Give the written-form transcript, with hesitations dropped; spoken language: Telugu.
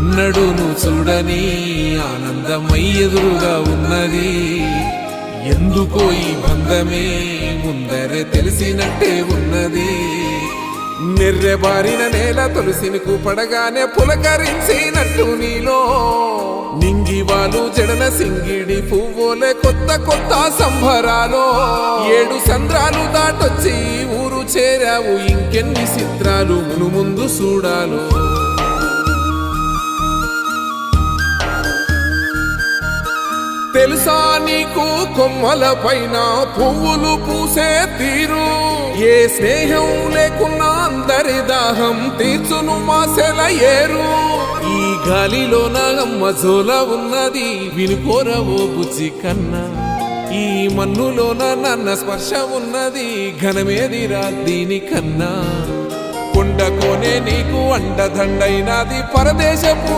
ఎన్నడూను చూడని ఆనందమై ఎదురుగా ఉన్నది. ఎందుకో ఈ బంధమే ముందరే తెలిసినట్టే ఉన్నది. నెర్రెబారిన నేల తులసిని పడగానే పులకరించినట్టు నీలో నింగివాలు జడన సింగిడి పువ్వులే కొత్త కొత్త సంబరాలో. 7 సంద్రాలు దాటొచ్చి ఊరు చేరావు, ఇంకెన్ని చిత్రాలు మును ముందు చూడాలో. తెలుసా నీకు కొమ్మల పైన పువ్వులు పూసే తీరు? ఏ స్నేహం లేకున్నా అందరి దాహం తీర్చును మాసెల ఏరు. ఈ గాలిలోన అమ్మ జోల ఉన్నది, వినుకోరవో బుజ్జి కన్నా. ఈ మన్నులోన నన్న స్పర్శ ఉన్నది, ఘనమేదిరా దీనికన్నా. కొండకోనే నీకు అండదండైనది, పరదేశపు